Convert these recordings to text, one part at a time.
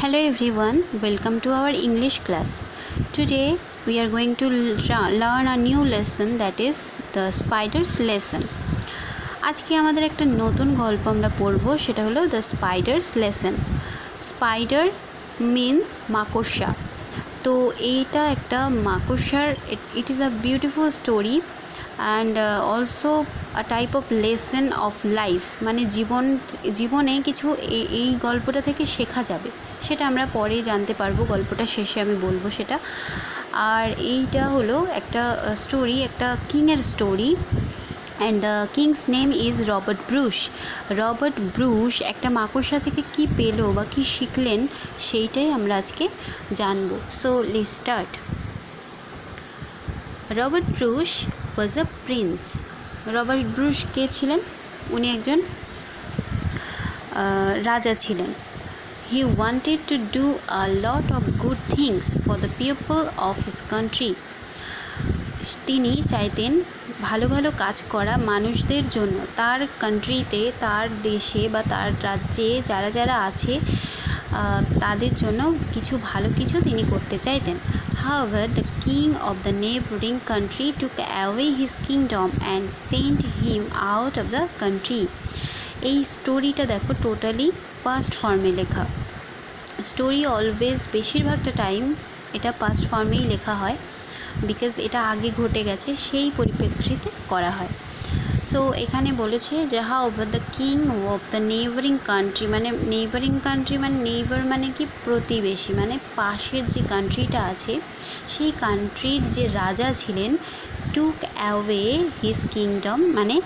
Hello everyone, welcome to our English class. Today we are going to learn a new lesson, that is the spider's lesson. আজকে আমাদের একটা নতুন গল্প আমরা পড়ব, সেটা হলো the spider's lesson. Spider means মাকড়সা। তো এইটা একটা মাকড়সার, it is a beautiful story and also a type of lesson of life, মানে জীবনে কিছু এই গল্পটা থেকে শেখা যাবে, সেটা আমরা পরে জানতে পারবো, গল্পটা শেষে আমি বলবো সেটা। আর এইটা হলো একটা স্টোরি, একটা কিংয়ের story, and the king's name is Robert Bruce. Robert Bruce একটা মাকড়সা থেকে কী পেলো বা কী শিখলেন, সেইটাই আমরা আজকে জানবো। So let's start. Robert Bruce was a prince. Robert Bruce কে ছিলেন? উনি একজন রাজা ছিলেন। He wanted to do a lot of good things for the people of his country. তিনি চাইতেন ভালো ভালো কাজ করা মানুষদের জন্য, তার কান্ট্রিতে, তার দেশে বা তার রাজ্যে যারা যারা আছে তাদের জন্য কিছু ভালো কিছু তিনি করতে চাইতেন। However, the king of the neighboring country took away his kingdom and sent him out of the country. এই স্টোরিটা দেখো টোটালি পাস্ট ফর্মে লেখা। স্টোরি অলওয়েজ বেশিরভাগটা টাইম এটা পাস্ট ফর্মেই লেখা হয়, বিকজ এটা আগে ঘটে গেছে, সেই পরিপ্রেক্ষিতে করা হয়। সো এখানে বলেছে যে how over the king of the neighbouring country, মানে নেইবারিং কান্ট্রি মানে নেইবার মানে কি প্রতিবেশী, মানে পাশের যে কান্ট্রিটা আছে সেই কান্ট্রির যে রাজা ছিলেন, টুক অ্যাওয়ে হিজ কিংডম, মানে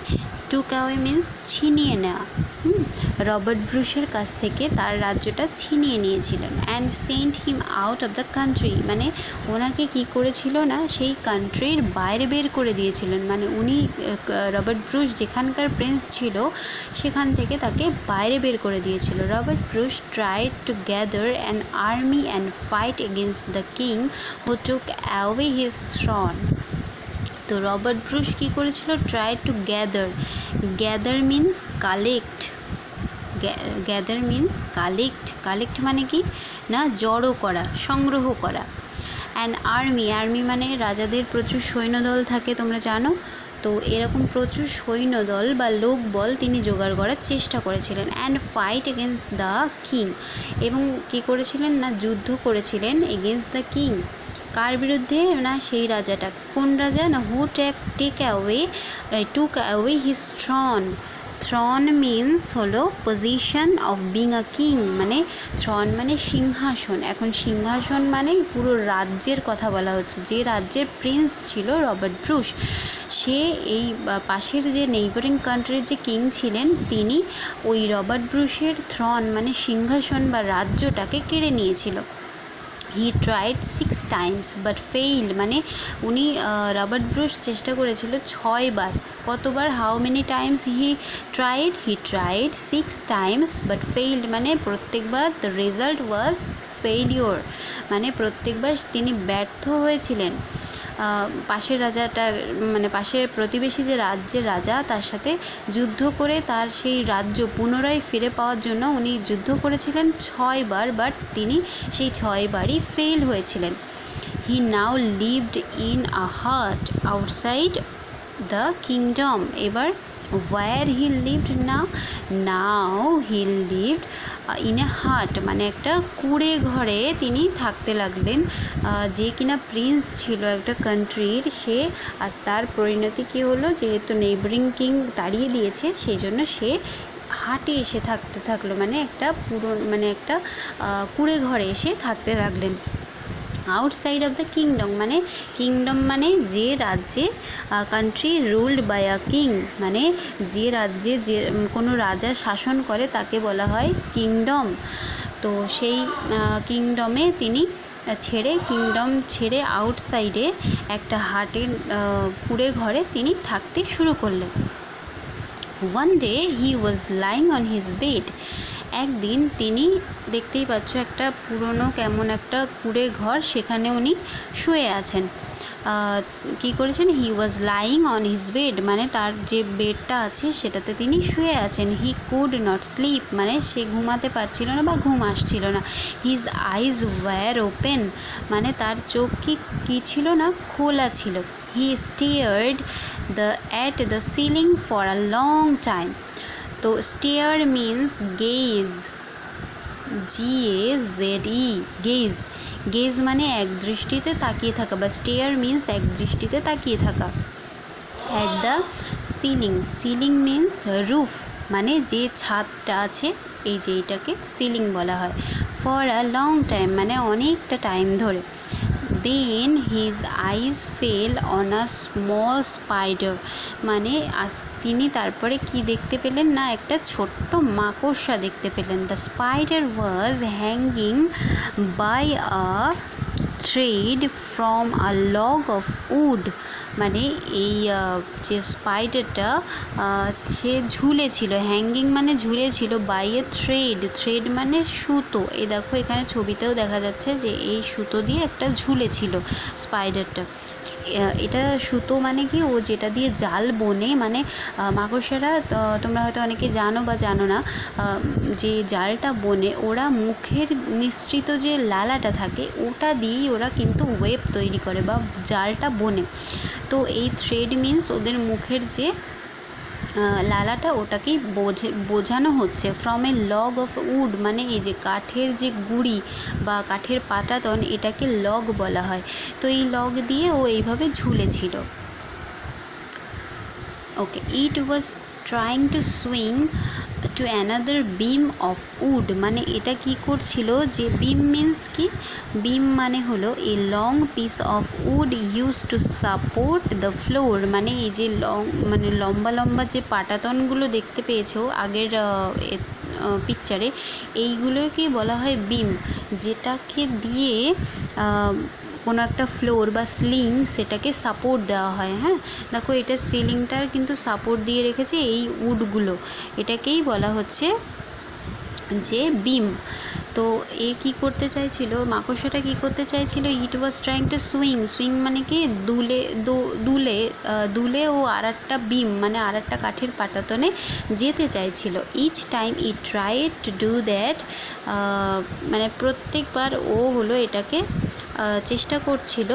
টুক অ্যাওয়ে মিন্স ছিনিয়ে নেওয়া। রবার্ট ব্রুশের কাছ থেকে তার রাজ্যটা ছিনিয়ে নিয়েছিলেন। And sent him out of the country, মানে ওনাকে কি করেছিল না, সেই কান্ট্রির বাইরে বের করে দিয়েছিলেন, মানে উনি রবার্ট ব্রুশ যেখানকার প্রিন্স ছিল সেখান থেকে তাকে বাইরে বের করে দিয়েছিল। Robert Bruce tried to gather an army and fight against the king who took away his Throne. তো রবার্ট ব্রুশ কী করেছিল? Try to gather. Gather means collect. Gather means collect. Collect মানে কি না, জড়ো করা, সংগ্রহ করা। অ্যান্ড আর্মি, আর্মি মানে রাজাদের প্রচুর সৈন্যদল থাকে, তোমরা জানো। তো এরকম প্রচুর সৈন্যদল বা লোকবল তিনি জোগাড় করার চেষ্টা করেছিলেন। And fight against the king, এবং কী করেছিলেন না, যুদ্ধ করেছিলেন এগেনস্ট দ্য কিং। কার বিরুদ্ধে না, সেই রাজাটা। কোন রাজা না, who took away his throne. Throne means হলো position of being a king, মানে থ্রন মানে সিংহাসন। এখন সিংহাসন মানে পুরো রাজ্যের কথা বলা হচ্ছে, যে রাজ্যের প্রিন্স ছিল রবার্ট ব্রুশ, সে এই পাশের যে নেইবারিং কান্ট্রির যে কিং ছিলেন, তিনি ওই রবার্ট ব্রুশের থ্রন মানে সিংহাসন বা রাজ্যটাকে কেড়ে নিয়েছিল। He tried 6 times but failed, মানে উনি রবার্ট ব্রুশ চেষ্টা করেছিল 6 বার। কতবার? How many times he tried 6 times but failed, মানে প্রত্যেকবার দ্য রেজাল্ট ওয়াজ ফেইলিওর, মানে প্রত্যেকবার তিনি ব্যর্থ হয়েছিলেন। পাশের রাজাটা, মানে পাশের প্রতিবেশী যে রাজ্যের রাজা, তার সাথে যুদ্ধ করে তার সেই রাজ্য পুনরায় ফিরে পাওয়ার জন্য উনি যুদ্ধ করেছিলেন 6 বার, বাট তিনি সেই 6 বারই ফেল হয়েছিলেন। হি নাও লিভড ইন আ হাট আউটসাইড দ্য কিংডম। এবার where he lived now he lived in a hut, মানে একটা কুঁড়ে ঘরে তিনি থাকতে লাগলেন। যে কিনা প্রিন্স ছিল একটা কান্ট্রির, সে আজ তার পরিণতি কী হলো, যেহেতু নেইবারিং কিং তাড়িয়ে দিয়েছে, সেই জন্য সে হাটে এসে থাকতে থাকলো, মানে একটা একটা কুঁড়ে ঘরে এসে থাকতে লাগলেন। আউটসাইড অফ দ্য কিংডম, মানে কিংডম মানে যে রাজ্যে, country ruled by a king, মানে যে রাজ্যে যে কোনো রাজা শাসন করে তাকে বলা হয় কিংডম। তো সেই কিংডমে তিনি কিংডম ছেড়ে আউটসাইডে একটা হাটের কুঁড়ে ঘরে তিনি থাকতে শুরু করলেন। One day he was lying on his bed. একদিন তিনি, দেখতেই পাচ্ছ একটা পুরনো কেমন একটা কুঁড়ে ঘর, সেখানে উনি শুয়ে আছেন। কী করেছেন, he was lying on his bed, মানে তার যে বেডটা আছে সেটাতে তিনি শুয়ে আছেন। হি কুড নট স্লিপ, মানে সে ঘুমাতে পারছিল না বা ঘুম আসছিল না। হিজ আইজ ওয়্যার ওপেন, মানে তার চোখ কী ছিল না, খোলা ছিল। He stared at the ceiling for a long time. তো stare means gaze, GAZE, gaze. Gaze মানে এক দৃষ্টিতে তাকিয়ে থাকা, বা স্টেয়ার মিন্স এক দৃষ্টিতে তাকিয়ে থাকা। At the ceiling, ceiling means roof, মানে যে ছাদটা আছে, এই যে এটাকে সিলিং বলা হয়। ফর আ লং টাইম, মানে অনেকটা টাইম ধরে। Then his eyes fell on a small spider, মানে তিনি তারপরে কি দেখতে পেলেন না, একটা ছোট্ট মাকড়সা দেখতে পেলেন। The spider was hanging by a thread from a log of wood, মানে এই যে স্পাইডারটা সে ঝুলেছিল, হ্যাঙ্গিং মানে ঝুলেছিল, বাই এ থ্রেড, থ্রেড মানে সুতো। এই দেখো এখানে ছবিতেও দেখা যাচ্ছে যে এই সুতো দিয়ে একটা ঝুলেছিল স্পাইডারটা। এটা সুতো মানে কি, ও যেটা দিয়ে জাল বোনে, মানে মাকড়সারা, তোমরা হয়তো অনেকে জানো বা জানো না, যে জালটা বোনে ওরা মুখের নিঃসৃত যে লালাটা থাকে ওটা দিয়েই ওরা কিন্তু ওয়েব তৈরি করে বা জালটা বোনে। তো এই থ্রেড মিন্স ওদের মুখের যে লালাটা, ওটাকেই বোঝানো হচ্ছে। From a log of wood, মানে এই যে কাঠের যে গুঁড়ি বা কাঠের পাটাতন, এটাকে লগ বলা হয়। তো এই লগ দিয়ে ও এইভাবে ঝুলেছিল। Okay, it was trying to swing to another beam of wood, মানে এটা কি করছিল, যে বিম মিন্স কি, বিম মানে হলো a long piece of wood use to support the floor, মানে এই যে মানে লম্বা লম্বা যে পাটাতনগুলো দেখতে পেয়েছো আগের পিকচারে, এইগুলোকেই বলা হয় বিম, যেটাকে দিয়ে কোনো একটা ফ্লোর বা সিলিং সেটাকে সাপোর্ট দেওয়া হয়। হ্যাঁ, দেখো এটা সিলিংটার কিন্তু সাপোর্ট দিয়ে রেখেছে এই উডগুলো, এটাকেই বলা হচ্ছে যে বিম। তো এ কি করতে চাইছিল, মাকড়সাটা কি করতে চাইছিল, it was trying to swing, swing মানে কি দুলে ও আর একটা বিম মানে আর একটা কাঠের পাটাতনে যেতে চাইছিল। Each time it tried to do that, মানে প্রত্যেকবার ও হলো এটাকে চেষ্টা করছিল,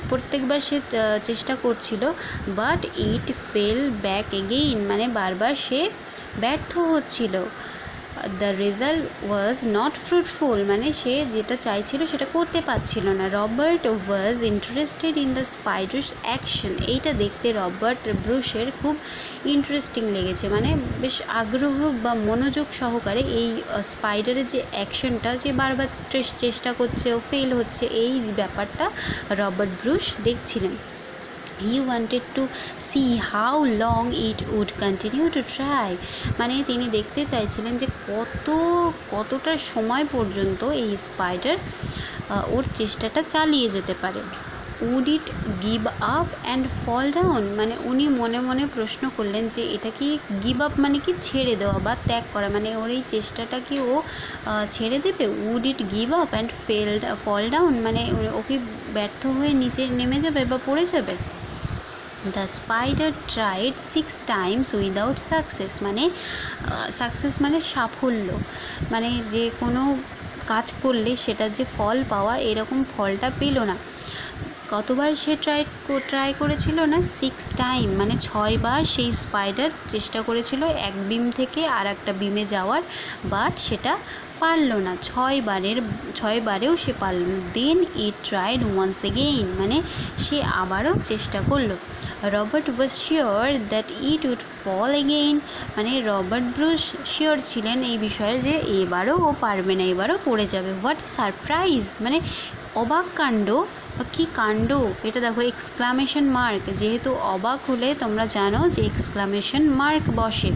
প্রত্যেকবার সে চেষ্টা করছিল, but it fail back again, মানে বারবার সে ব্যর্থ হচ্ছিল। The result was not fruitful, মানে সে যেটা চাইছিল সেটা করতে পারছিল না। Robert was interested in the spider's action, এইটা দেখতে রবার্ট ব্রুশের খুব ইন্টারেস্টিং লেগেছে, মানে বেশ আগ্রহ বা মনোযোগ সহকারে এই স্পাইডারের যে অ্যাকশনটা, যে বারবার চেষ্টা করছে ও ফেল হচ্ছে, এই ব্যাপারটা রবার্ট ব্রুশ দেখছিলেন। He wanted to see how long it would continue to try, মানে তিনি দেখতে চাইছিলেন যে কতটা সময় পর্যন্ত এই স্পাইডার ওর চেষ্টাটা চালিয়ে যেতে পারে। Would it give up and fall down, মানে উনি মনে মনে প্রশ্ন করলেন যে এটা কি গিভ আপ মানে কি ছেড়ে দেওয়া বা ত্যাগ করা, মানে ওর এই চেষ্টাটা কি ও ছেড়ে দেবে। Would it give up and fall down, মানে ও কি ব্যর্থ হয়ে নিচে নেমে যাবে বা পড়ে যাবে। The spider tried 6 times without success, মানে সাকসেস মানে সাফল্য, মানে যে কোনো কাজ করলে সেটার যে ফল পাওয়া, এরকম ফলটা পেল না। কতবার সে ট্রাই করেছিল না, 6 টাইম, মানে 6 বার সেই স্পাইডার চেষ্টা করেছিল এক বিম থেকে আর একটা বিমে যাওয়ার, বাট সেটা পারলো না। 6 বারেও সে পারল না। Then it tried once again, মানে সে আবারও চেষ্টা করলো। Robert was sure that it would fall again, মানে রবার্ট ব্রুশ শিওর ছিলেন এই বিষয়ে যে এবারও ও পারবে না, এবারও পড়ে যাবে। হোয়াট সারপ্রাইজ, মানে অবাক কাণ্ড বা কী কাণ্ড, এটা দেখো এক্সক্লামেশন মার্ক, যেহেতু অবাক হলে তোমরা জানো যে এক্সক্লামেশন মার্ক বসে।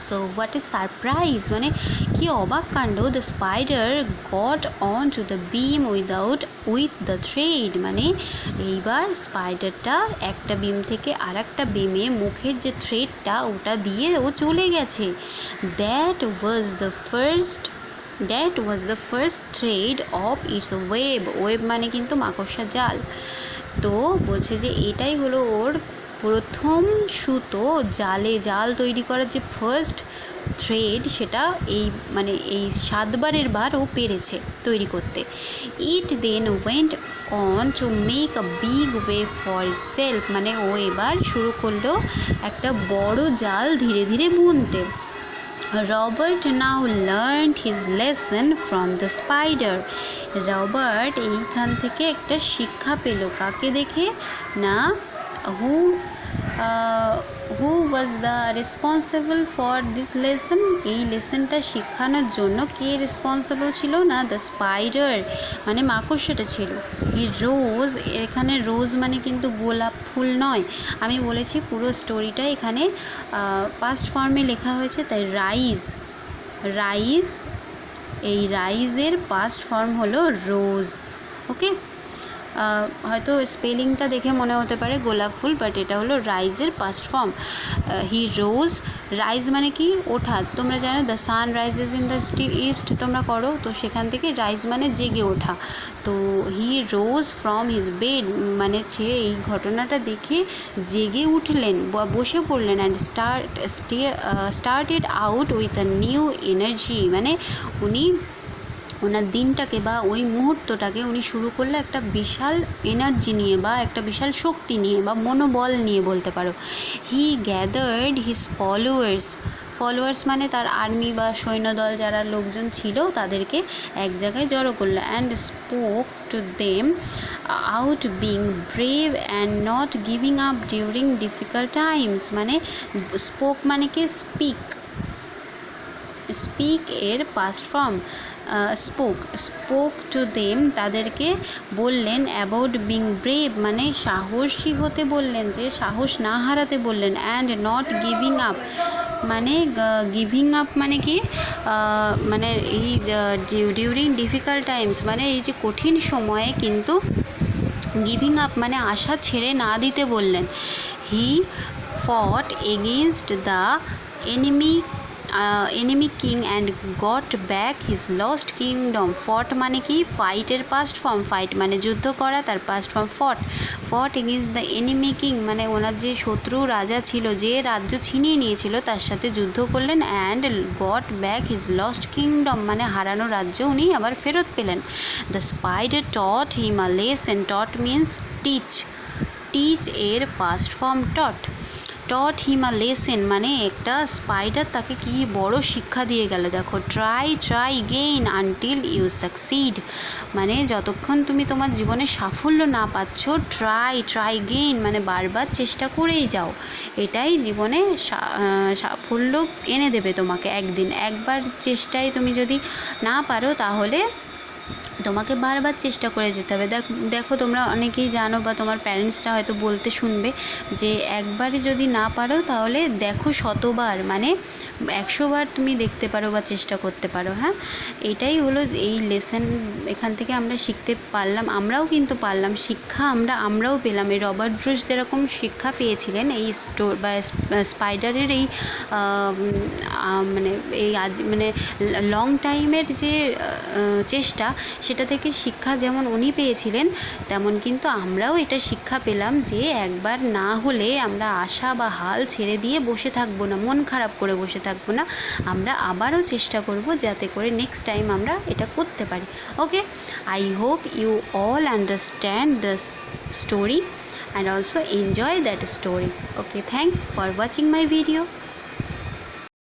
সো হোয়াট ইজ সারপ্রাইজ, মানে কি অবাক কাণ্ড। The spider got on to the beam with the thread, মানে এইবার স্পাইডারটা একটা বিম থেকে আর একটা বিমে মুখের যে থ্রেডটা ওটা দিয়ে ও চলে গেছে। That was the first that was the first thread of its web. Web মানে কিন্তু মাকড়সার জাল। তো বলছে যে এটাই হলো ওর প্রথম সুতো, জাল তৈরি করার যে ফার্স্ট থ্রেড, সেটা এই মানে এই 7 বারের বার ও পেরেছে তৈরি করতে। It then went on to make a big web for itself, মানে ও এবার শুরু করলো একটা বড় জাল ধীরে ধীরে বুনতে। Robert now learned his lesson from the spider. Robert এইখান থেকে একটা শিক্ষা পেল, কাকে দেখে না, who was the responsible for this lesson. এই লেসনটা শেখানোর জন্য কে রেসপন্সিবল ছিল না, দ্য স্পাইডার মানে মাকড়সাটা ছিল। হি রোজ, এখানে রোজ মানে কিন্তু গোলাপ ফুল নয়, আমি বলেছি পুরো স্টোরিটা এখানে পাস্ট ফর্মে লেখা হয়েছে, তাই রাইজ, এই রাইজের পাস্ট ফর্ম হলো রোজ। ওকে, হয়তো স্পেলিংটা দেখে মনে হতে পারে গোলাপ ফুল, বাট এটা হলো রাইজের পাস্ট ফর্ম। হি রোজ, রাইজ মানে কি ওঠা, তোমরা জানো the sun rises in the east, তোমরা করো তো, সেখান থেকে রাইজ মানে জেগে ওঠা। তো হি রোজ ফ্রম হিজ বেড, মানে সে এই ঘটনাটা দেখে জেগে উঠলেন বা বসে পড়লেন, and started out with a new energy, মানে উনি ওনার দিনটাকে বা ওই মুহূর্তটাকে উনি শুরু করলে একটা বিশাল এনার্জি নিয়ে বা একটা বিশাল শক্তি নিয়ে বা মনোবল নিয়ে বলতে পারো। হি গ্যাদার্ড হিজ ফলোয়ার্স মানে তার আর্মি বা সৈন্যদল যারা লোকজন ছিল তাদেরকে এক জায়গায় জড়ো করলো। And spoke to them out being brave and not giving up during difficult Times, মানে স্পোক মানে কি স্পিক এর past form. Spoke to them, তাদেরকে বললেন, অ্যাবাউট বিং ব্রেভ মানে সাহসী হতে বললেন, যে সাহস না হারাতে বললেন। অ্যান্ড নট গিভিং আপ মানে মানে কি, মানে এই ডিউরিং ডিফিকাল্ট টাইমস মানে এই যে কঠিন সময়ে কিন্তু গিভিং আপ মানে আশা ছেড়ে না দিতে বললেন। হি ফট against the enemy king and got back his lost kingdom. ফট মানে কি, ফাইটের পাস্ট ফর্ম, ফাইট মানে যুদ্ধ করা, তার পাস্ট ফর্ম ফট এগেনস্ট দ্য enemy king মানে ওনার যে শত্রু রাজা ছিল, যে রাজ্য ছিনিয়ে নিয়েছিল, তার সাথে যুদ্ধ করলেন। And got back his lost kingdom মানে হারানো রাজ্য উনি আবার ফেরত পেলেন। The spider taught him a lesson, taught means teach এর past form taught him a lesson মানে একটা স্পাইডার তাকে কি বড় শিক্ষা দিয়ে গেল। দেখো, try again until you succeed মানে যতক্ষণ তুমি তোমার জীবনে সাফল্য না পাচ্ছ, ট্রাই গেইন মানে বারবার চেষ্টা করেই যাও, এটাই জীবনে সাফল্য এনে দেবে তোমাকে। একবার চেষ্টায় তুমি যদি না পারো, তাহলে তোমাকে বারবার চেষ্টা করে যেতে হবে। দেখো তোমরা অনেকেই জানো বা তোমার প্যারেন্টসরা হয়তো বলতে শুনবে যে একবারে যদি না পারো তাহলে দেখো 100 বার, মানে 100 বার তুমি দেখতে পারো বা চেষ্টা করতে পারো। হ্যাঁ, এটাই হলো এই লেসন, এখান থেকে আমরা শিখতে পারলাম, আমরাও কিন্তু পারলাম শিক্ষা, আমরাও পেলাম। এই রবার্ট ব্রুস যেরকম শিক্ষা পেয়েছিলেন এই বা স্পাইডারের এই মানে লং টাইমের যে চেষ্টা, সেটা থেকে শিক্ষা যেমন উনি পেয়েছিলেন, তেমন কিন্তু আমরাও এটা শিক্ষা পেলাম যে একবার না হলে আমরা আশা বা হাল ছেড়ে দিয়ে বসে থাকবো না, মন খারাপ করে বসে থাকবো না, আমরা আবারও চেষ্টা করব যাতে করে নেক্সট টাইম আমরা এটা করতে পারি। Okay, I hope you all understand the story and also enjoy that story. Okay, thanks for watching my video.